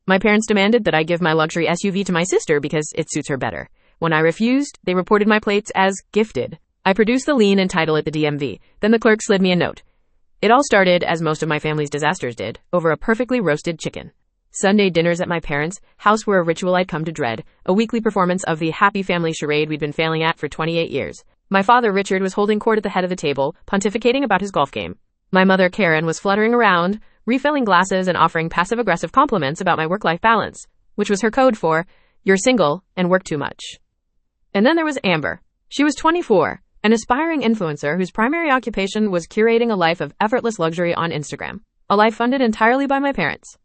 My parents demanded that I give my luxury SUV to my sister because it suits her better. When I refused, they reported my plates as gifted. I produced the lien and title at the DMV. Then the clerk slid me a note. It all started, as most of my family's disasters did, over a perfectly roasted chicken. Sunday dinners at my parents' house were a ritual I'd come to dread, a weekly performance of the happy family charade we'd been failing at for 28 years. My father, Richard, was holding court at the head of the table, pontificating about his golf game. My mother, Karen, was fluttering around, refilling glasses and offering passive-aggressive compliments about my work-life balance, which was her code for, "You're single and work too much." And then there was Amber. She was 24, an aspiring influencer whose primary occupation was curating a life of effortless luxury on Instagram, a life funded entirely by my parents.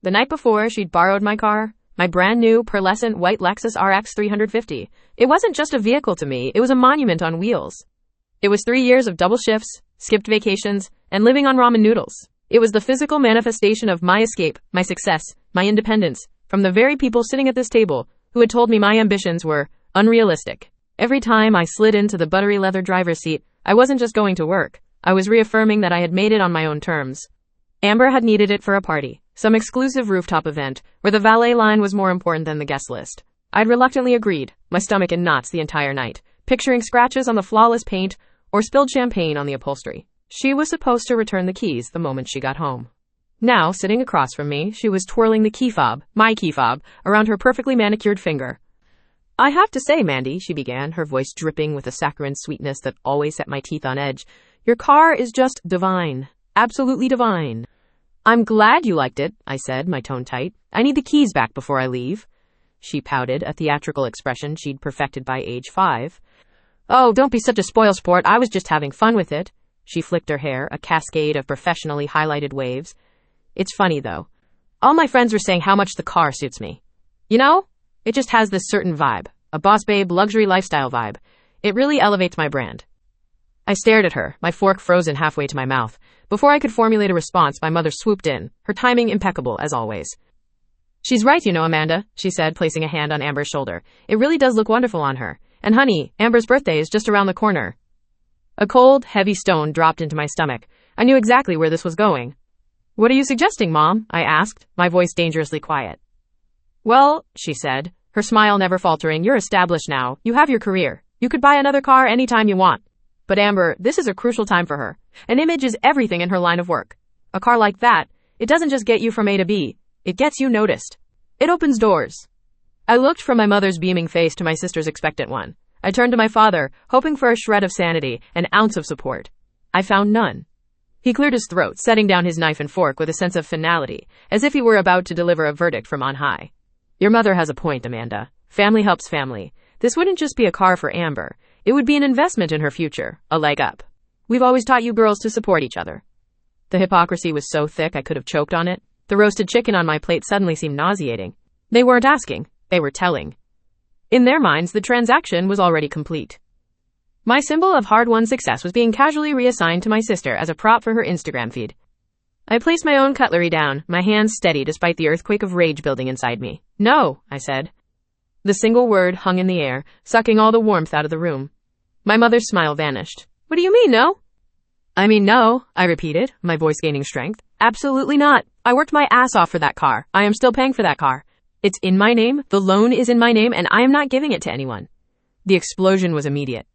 The night before, she'd borrowed my car, my brand new pearlescent white Lexus RX 350. It wasn't just a vehicle to me, it was a monument on wheels. It was 3 years of double shifts, skipped vacations, and living on ramen noodles. It was the physical manifestation of my escape, my success, my independence, from the very people sitting at this table who had told me my ambitions were unrealistic. Every time I slid into the buttery leather driver's seat, I wasn't just going to work. I was reaffirming that I had made it on my own terms. Amber had needed it for a party, some exclusive rooftop event, where the valet line was more important than the guest list. I'd reluctantly agreed, my stomach in knots the entire night, picturing scratches on the flawless paint or spilled champagne on the upholstery. She was supposed to return the keys the moment she got home. Now, sitting across from me, she was twirling the key fob, my key fob, around her perfectly manicured finger. "I have to say, Mandy," she began, her voice dripping with a saccharine sweetness that always set my teeth on edge, "your car is just divine. Absolutely divine." "I'm glad you liked it," I said, my tone tight. "I need the keys back before I leave." She pouted, a theatrical expression she'd perfected by age 5. "Oh, don't be such a spoilsport. I was just having fun with it." She flicked her hair, a cascade of professionally highlighted waves. "It's funny, though. All my friends were saying how much the car suits me. You know, it just has this certain vibe, a boss babe luxury lifestyle vibe. It really elevates my brand." I stared at her, my fork frozen halfway to my mouth. Before I could formulate a response, my mother swooped in, her timing impeccable as always. "She's right, you know, Amanda," she said, placing a hand on Amber's shoulder. "It really does look wonderful on her. And honey, Amber's birthday is just around the corner." A cold, heavy stone dropped into my stomach. I knew exactly where this was going. "What are you suggesting, Mom?" I asked, my voice dangerously quiet. "Well," she said, her smile never faltering, "you're established now. You have your career. You could buy another car anytime you want. But Amber, this is a crucial time for her. An image is everything in her line of work. A car like that, it doesn't just get you from A to B. It gets you noticed. It opens doors." I looked from my mother's beaming face to my sister's expectant one. I turned to my father, hoping for a shred of sanity, an ounce of support. I found none. He cleared his throat, setting down his knife and fork with a sense of finality, as if he were about to deliver a verdict from on high. "Your mother has a point, Amanda. Family helps family. This wouldn't just be a car for Amber. It would be an investment in her future, a leg up. We've always taught you girls to support each other." The hypocrisy was so thick I could have choked on it. The roasted chicken on my plate suddenly seemed nauseating. They weren't asking, they were telling. In their minds, the transaction was already complete. My symbol of hard-won success was being casually reassigned to my sister as a prop for her Instagram feed. I placed my own cutlery down, my hands steady despite the earthquake of rage building inside me. "No," I said. The single word hung in the air, sucking all the warmth out of the room. My mother's smile vanished. "What do you mean, no?" "I mean, no," I repeated, my voice gaining strength. "Absolutely not. I worked my ass off for that car. I am still paying for that car. It's in my name, the loan is in my name, and I am not giving it to anyone." The explosion was immediate.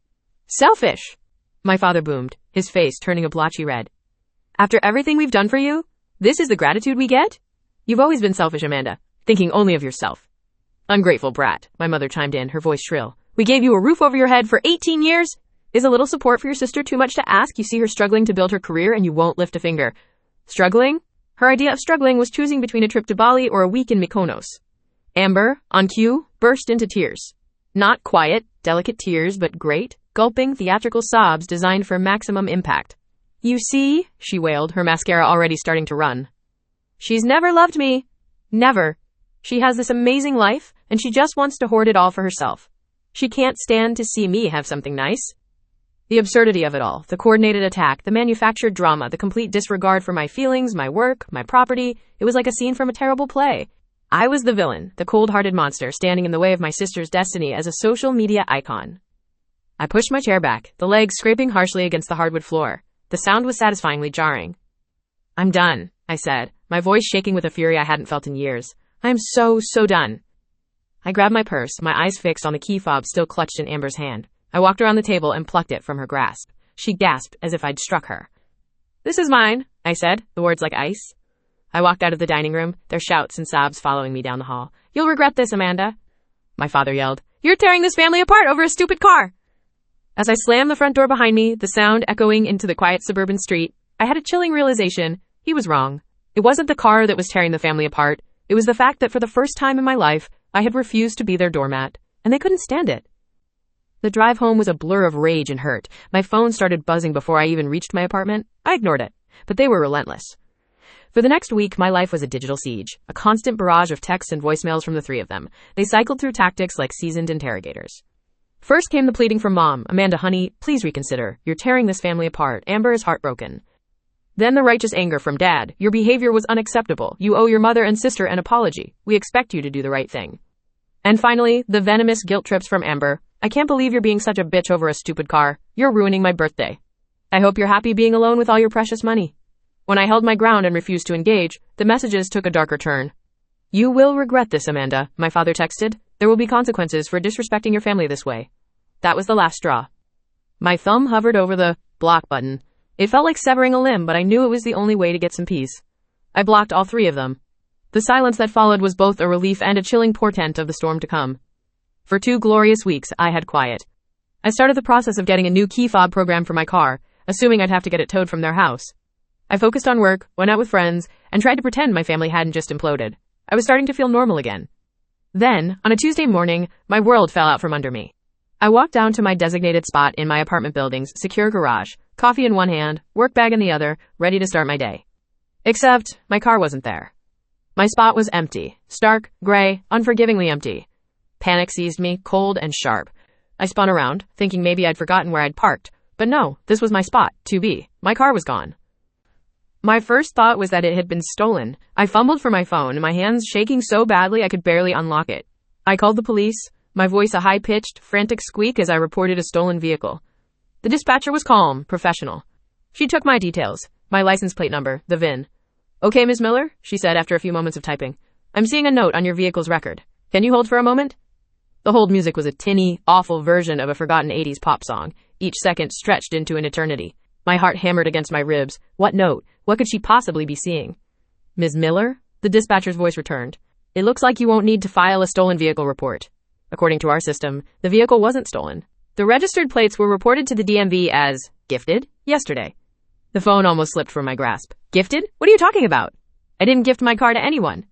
"Selfish," my father boomed, his face turning a blotchy red. "After everything we've done for you, this is the gratitude we get? You've always been selfish, Amanda, thinking only of yourself." "Ungrateful brat," my mother chimed in, her voice shrill. "We gave you a roof over your head for 18 years. Is a little support for your sister too much to ask? You see her struggling to build her career and you won't lift a finger." Struggling? Her idea of struggling was choosing between a trip to Bali or a week in Mykonos. Amber, on cue, burst into tears. Not quiet, delicate tears, but great, gulping, theatrical sobs designed for maximum impact. "You see," she wailed, her mascara already starting to run. "She's never loved me. Never. She has this amazing life, and she just wants to hoard it all for herself. She can't stand to see me have something nice." The absurdity of it all, the coordinated attack, the manufactured drama, the complete disregard for my feelings, my work, my property, it was like a scene from a terrible play. I was the villain, the cold-hearted monster standing in the way of my sister's destiny as a social media icon. I pushed my chair back, the legs scraping harshly against the hardwood floor. The sound was satisfyingly jarring. "I'm done," I said, my voice shaking with a fury I hadn't felt in years. I'm so done. I grabbed my purse, my eyes fixed on the key fob still clutched in Amber's hand. I walked around the table and plucked it from her grasp. She gasped as if I'd struck her. This is mine, I said, the words like ice. I walked out of the dining room, their shouts and sobs following me down the hall. You'll regret this, Amanda. My father yelled, You're tearing this family apart over a stupid car. As I slammed the front door behind me, the sound echoing into the quiet suburban street, I had a chilling realization. He was wrong. It wasn't the car that was tearing the family apart. It was the fact that for the first time in my life, I had refused to be their doormat, and they couldn't stand it. The drive home was a blur of rage and hurt. My phone started buzzing before I even reached my apartment. I ignored it, but they were relentless. For the next week, my life was a digital siege, a constant barrage of texts and voicemails from the three of them. They cycled through tactics like seasoned interrogators. First came the pleading from Mom. Amanda, honey, please reconsider. You're tearing this family apart. Amber is heartbroken. Then the righteous anger from Dad. Your behavior was unacceptable. You owe your mother and sister an apology. We expect you to do the right thing. And finally, the venomous guilt trips from Amber. I can't believe you're being such a bitch over a stupid car. You're ruining my birthday. I hope you're happy being alone with all your precious money. When I held my ground and refused to engage, the messages took a darker turn. You will regret this, Amanda, my father texted. There will be consequences for disrespecting your family this way. That was the last straw. My thumb hovered over the block button. It felt like severing a limb, but I knew it was the only way to get some peace. I blocked all three of them. The silence that followed was both a relief and a chilling portent of the storm to come. For 2 glorious weeks, I had quiet. I started the process of getting a new key fob program for my car, assuming I'd have to get it towed from their house. I focused on work, went out with friends, and tried to pretend my family hadn't just imploded. I was starting to feel normal again. Then, on a Tuesday morning, my world fell out from under me. I walked down to my designated spot in my apartment building's secure garage, coffee in one hand, work bag in the other, ready to start my day. Except, my car wasn't there. My spot was empty, stark, gray, unforgivingly empty. Panic seized me, cold and sharp. I spun around, thinking maybe I'd forgotten where I'd parked. But no, this was my spot, 2B. My car was gone. My first thought was that it had been stolen. I fumbled for my phone, my hands shaking so badly I could barely unlock it. I called the police, my voice a high-pitched, frantic squeak as I reported a stolen vehicle. The dispatcher was calm, professional. She took my details, my license plate number, the VIN. Okay, Ms. Miller, she said after a few moments of typing. I'm seeing a note on your vehicle's record. Can you hold for a moment? The hold music was a tinny, awful version of a forgotten 80s pop song, each second stretched into an eternity. My heart hammered against my ribs. What note? What could she possibly be seeing? Ms. Miller? The dispatcher's voice returned. It looks like you won't need to file a stolen vehicle report. According to our system, the vehicle wasn't stolen. The registered plates were reported to the DMV as gifted yesterday. The phone almost slipped from my grasp. Gifted? What are you talking about? I didn't gift my car to anyone.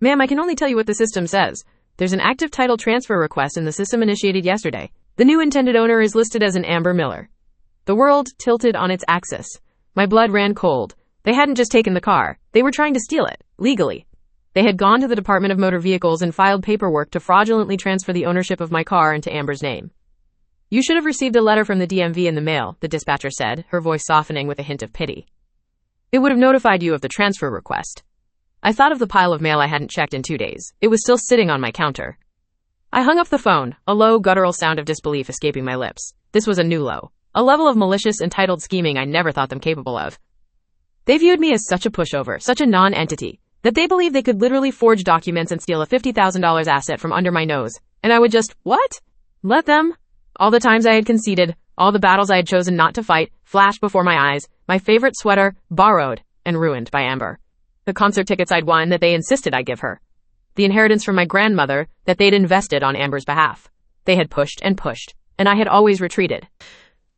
Ma'am, I can only tell you what the system says. There's an active title transfer request in the system initiated yesterday. The new intended owner is listed as an Amber Miller. The world tilted on its axis. My blood ran cold. They hadn't just taken the car. They were trying to steal it, legally. They had gone to the Department of Motor Vehicles and filed paperwork to fraudulently transfer the ownership of my car into Amber's name. You should have received a letter from the DMV in the mail, the dispatcher said, her voice softening with a hint of pity. It would have notified you of the transfer request. I thought of the pile of mail I hadn't checked in 2 days. It was still sitting on my counter. I hung up the phone, a low, guttural sound of disbelief escaping my lips. This was a new low. A level of malicious, entitled scheming I never thought them capable of. They viewed me as such a pushover, such a non-entity, that they believed they could literally forge documents and steal a $50,000 asset from under my nose. And I would just, what? Let them? All the times I had conceded, all the battles I had chosen not to fight, flashed before my eyes, my favorite sweater, borrowed and ruined by Amber. The concert tickets I'd won that they insisted I give her. The inheritance from my grandmother that they'd invested on Amber's behalf. They had pushed, and I had always retreated.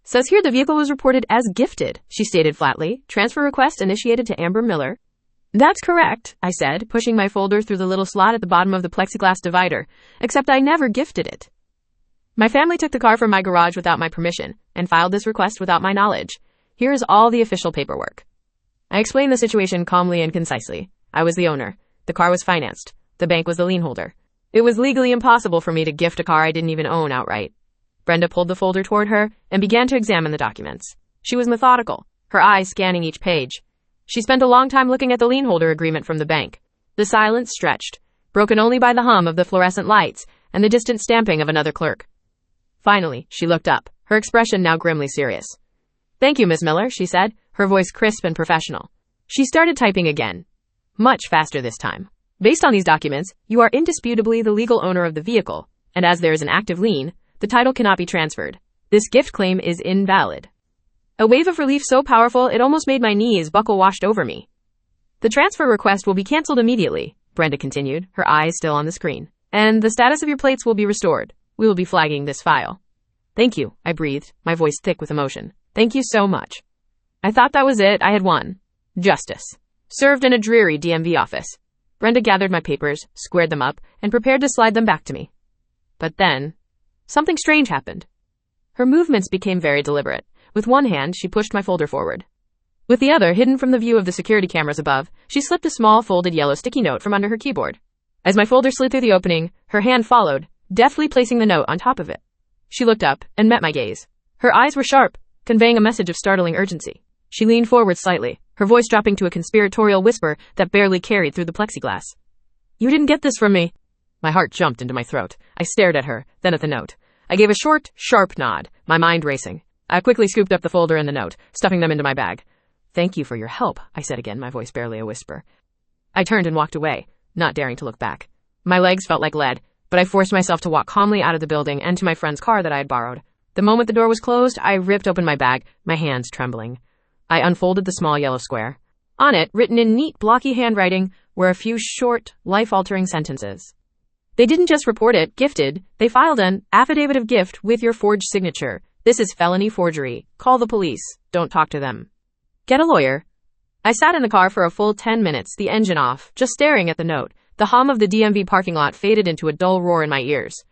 Says here the vehicle was reported as gifted, she stated flatly. Transfer request initiated to Amber Miller. That's correct, I said, pushing my folder through the little slot at the bottom of the plexiglass divider, except I never gifted it. My family took the car from my garage without my permission and filed this request without my knowledge. Here is all the official paperwork. I explained the situation calmly and concisely. I was the owner. The car was financed. The bank was the lien holder. It was legally impossible for me to gift a car I didn't even own outright. Brenda pulled the folder toward her and began to examine the documents. She was methodical, her eyes scanning each page. She spent a long time looking at the lien holder agreement from the bank. The silence stretched, broken only by the hum of the fluorescent lights and the distant stamping of another clerk. Finally, she looked up, her expression now grimly serious. Thank you, Ms. Miller, she said, her voice crisp and professional. She started typing again. Much faster this time. Based on these documents, you are indisputably the legal owner of the vehicle, and as there is an active lien, the title cannot be transferred. This gift claim is invalid. A wave of relief so powerful it almost made my knees buckle washed over me. The transfer request will be canceled immediately, Brenda continued, her eyes still on the screen. And the status of your plates will be restored. We will be flagging this file. Thank you, I breathed, my voice thick with emotion. Thank you so much. I thought that was it. I had won. Justice. Served in a dreary DMV office. Brenda gathered my papers, squared them up, and prepared to slide them back to me. But then, something strange happened. Her movements became very deliberate. With one hand, she pushed my folder forward. With the other, hidden from the view of the security cameras above, she slipped a small folded yellow sticky note from under her keyboard. As my folder slid through the opening, her hand followed, deftly placing the note on top of it. She looked up and met my gaze. Her eyes were sharp, conveying a message of startling urgency. She leaned forward slightly, her voice dropping to a conspiratorial whisper that barely carried through the plexiglass. You didn't get this from me. My heart jumped into my throat. I stared at her, then at the note. I gave a short, sharp nod, my mind racing. I quickly scooped up the folder and the note, stuffing them into my bag. Thank you for your help, I said again, my voice barely a whisper. I turned and walked away, not daring to look back. My legs felt like lead, but I forced myself to walk calmly out of the building and to my friend's car that I had borrowed. The moment the door was closed, I ripped open my bag, my hands trembling. I unfolded the small yellow square. On it, written in neat, blocky handwriting, were a few short, life-altering sentences. They didn't just report it, gifted. They filed an affidavit of gift with your forged signature. This is felony forgery. Call the police. Don't talk to them. Get a lawyer. I sat in the car for a full 10 minutes, the engine off, just staring at the note. The hum of the DMV parking lot faded into a dull roar in my ears.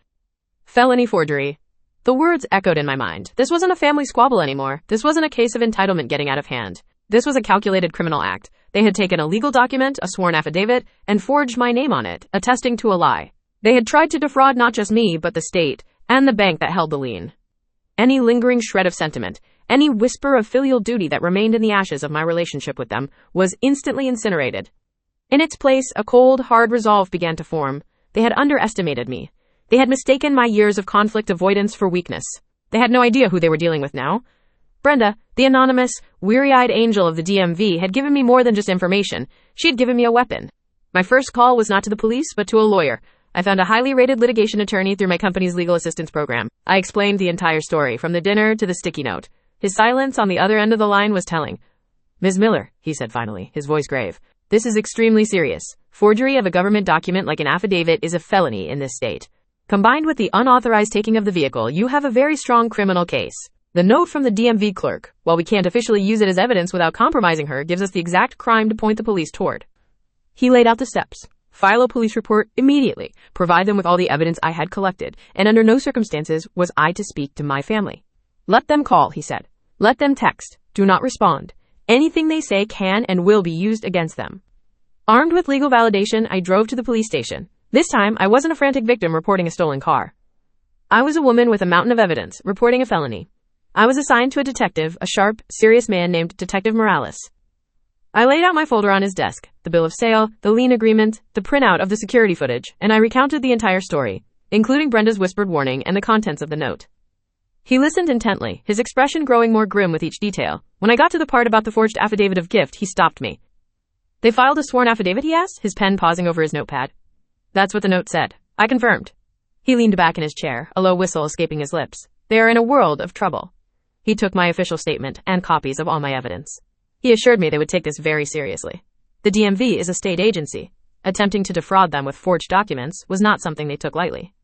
Felony forgery. The words echoed in my mind. This wasn't a family squabble anymore. This wasn't a case of entitlement getting out of hand. This was a calculated criminal act. They had taken a legal document, a sworn affidavit, and forged my name on it, attesting to a lie. They had tried to defraud not just me, but the state, and the bank that held the lien. Any lingering shred of sentiment, any whisper of filial duty that remained in the ashes of my relationship with them, was instantly incinerated. In its place, a cold, hard resolve began to form. They had underestimated me. They had mistaken my years of conflict avoidance for weakness. They had no idea who they were dealing with now. Brenda, the anonymous, weary-eyed angel of the DMV, had given me more than just information. She had given me a weapon. My first call was not to the police, but to a lawyer. I found a highly rated litigation attorney through my company's legal assistance program. I explained the entire story, from the dinner to the sticky note. His silence on the other end of the line was telling. Ms. Miller, he said finally, his voice grave. This is extremely serious. Forgery of a government document like an affidavit is a felony in this state. Combined with the unauthorized taking of the vehicle, you have a very strong criminal case. The note from the DMV clerk, while we can't officially use it as evidence without compromising her, gives us the exact crime to point the police toward. He laid out the steps. File a police report immediately, provide them with all the evidence I had collected, and under no circumstances was I to speak to my family. Let them call, he said. Let them text. Do not respond. Anything they say can and will be used against them. Armed with legal validation, I drove to the police station. This time, I wasn't a frantic victim reporting a stolen car. I was a woman with a mountain of evidence, reporting a felony. I was assigned to a detective, a sharp, serious man named Detective Morales. I laid out my folder on his desk, the bill of sale, the lien agreement, the printout of the security footage, and I recounted the entire story, including Brenda's whispered warning and the contents of the note. He listened intently, his expression growing more grim with each detail. When I got to the part about the forged affidavit of gift, he stopped me. They filed a sworn affidavit, he asked, his pen pausing over his notepad. That's what the note said. I confirmed. He leaned back in his chair, a low whistle escaping his lips. They are in a world of trouble. He took my official statement and copies of all my evidence. He assured me they would take this very seriously. The DMV is a state agency. Attempting to defraud them with forged documents was not something they took lightly.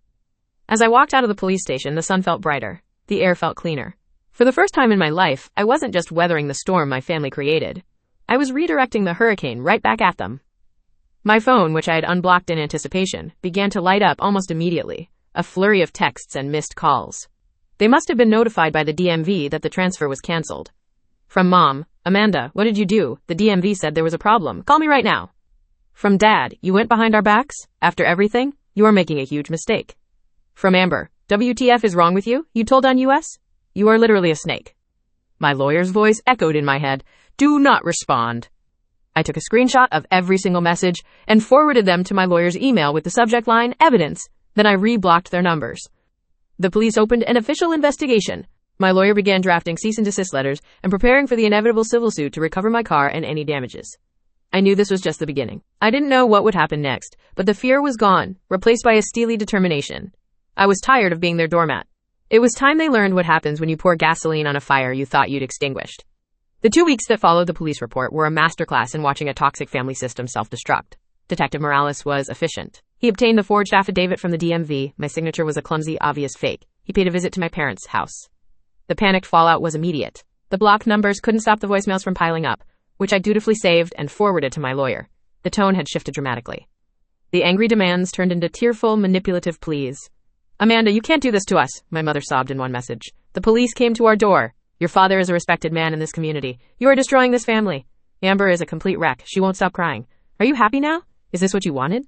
As I walked out of the police station, the sun felt brighter. The air felt cleaner. For the first time in my life, I wasn't just weathering the storm my family created. I was redirecting the hurricane right back at them. My phone, which I had unblocked in anticipation, began to light up almost immediately, a flurry of texts and missed calls. They must have been notified by the DMV that the transfer was canceled. From Mom, Amanda, what did you do? The DMV said there was a problem. Call me right now. From Dad, you went behind our backs? After everything? You are making a huge mistake. From Amber, WTF is wrong with you? You told on US? You are literally a snake. My lawyer's voice echoed in my head. Do not respond. I took a screenshot of every single message and forwarded them to my lawyer's email with the subject line, evidence. Then I re-blocked their numbers. The police opened an official investigation. My lawyer began drafting cease and desist letters and preparing for the inevitable civil suit to recover my car and any damages. I knew this was just the beginning. I didn't know what would happen next, but the fear was gone, replaced by a steely determination. I was tired of being their doormat. It was time they learned what happens when you pour gasoline on a fire you thought you'd extinguished. The 2 weeks that followed the police report were a masterclass in watching a toxic family system self-destruct. Detective Morales was efficient. He obtained the forged affidavit from the DMV. My signature was a clumsy, obvious fake. He paid a visit to my parents' house. The panicked fallout was immediate. The blocked numbers couldn't stop the voicemails from piling up, which I dutifully saved and forwarded to my lawyer. The tone had shifted dramatically. The angry demands turned into tearful, manipulative pleas. "Amanda, you can't do this to us," my mother sobbed in one message. "The police came to our door. Your father is a respected man in this community. You are destroying this family. Amber is a complete wreck. She won't stop crying. Are you happy now? Is this what you wanted?"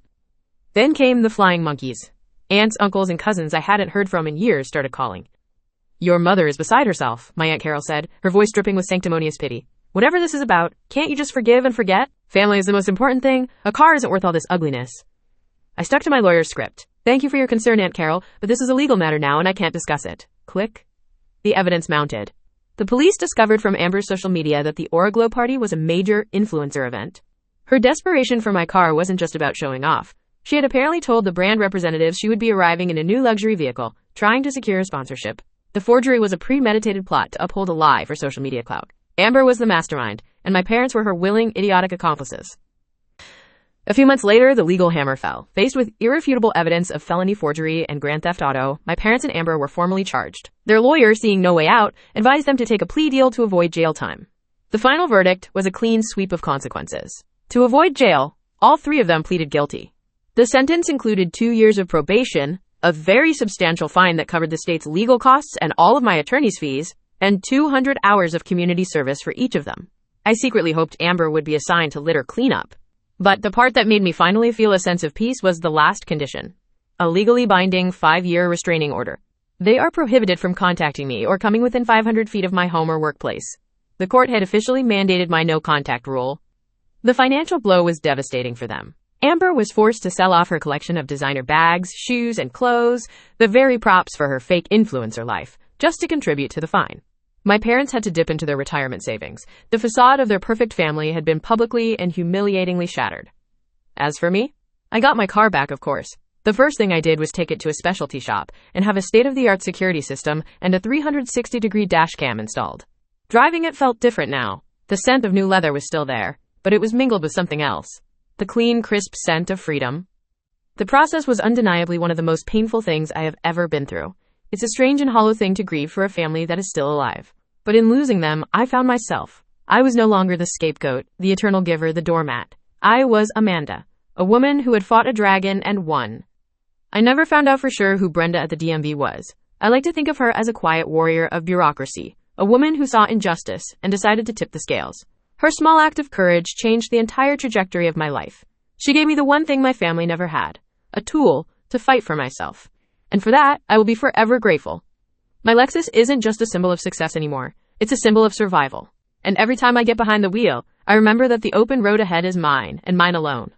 Then came the flying monkeys. Aunts, uncles, and cousins I hadn't heard from in years started calling. "Your mother is beside herself," my Aunt Carol said, her voice dripping with sanctimonious pity. "Whatever this is about, can't you just forgive and forget? Family is the most important thing. A car isn't worth all this ugliness." I stuck to my lawyer's script. "Thank you for your concern, Aunt Carol, but this is a legal matter now and I can't discuss it." Click. The evidence mounted. The police discovered from Amber's social media that the Oraglow party was a major influencer event. Her desperation for my car wasn't just about showing off. She had apparently told the brand representatives she would be arriving in a new luxury vehicle, trying to secure a sponsorship. The forgery was a premeditated plot to uphold a lie for social media clout. Amber was the mastermind, and my parents were her willing, idiotic accomplices. A few months later, the legal hammer fell. Faced with irrefutable evidence of felony forgery and grand theft auto, my parents and Amber were formally charged. Their lawyer, seeing no way out, advised them to take a plea deal to avoid jail time. The final verdict was a clean sweep of consequences. To avoid jail, all 3 of them pleaded guilty. The sentence included 2 years of probation, a very substantial fine that covered the state's legal costs and all of my attorney's fees, and 200 hours of community service for each of them. I secretly hoped Amber would be assigned to litter cleanup. But the part that made me finally feel a sense of peace was the last condition. A legally binding 5-year restraining order. They are prohibited from contacting me or coming within 500 feet of my home or workplace. The court had officially mandated my no-contact rule. The financial blow was devastating for them. Amber was forced to sell off her collection of designer bags, shoes, and clothes, the very props for her fake influencer life, just to contribute to the fine. My parents had to dip into their retirement savings. The facade of their perfect family had been publicly and humiliatingly shattered. As for me, I got my car back, of course. The first thing I did was take it to a specialty shop and have a state-of-the-art security system and a 360-degree dash cam installed. Driving it felt different now. The scent of new leather was still there, but it was mingled with something else. The clean, crisp scent of freedom. The process was undeniably one of the most painful things I have ever been through. It's a strange and hollow thing to grieve for a family that is still alive. But in losing them, I found myself. I was no longer the scapegoat, the eternal giver, the doormat. I was Amanda, a woman who had fought a dragon and won. I never found out for sure who Brenda at the DMV was. I like to think of her as a quiet warrior of bureaucracy, a woman who saw injustice and decided to tip the scales. Her small act of courage changed the entire trajectory of my life. She gave me the one thing my family never had, a tool to fight for myself. And for that, I will be forever grateful. My Lexus isn't just a symbol of success anymore. It's a symbol of survival. And every time I get behind the wheel, I remember that the open road ahead is mine, and mine alone.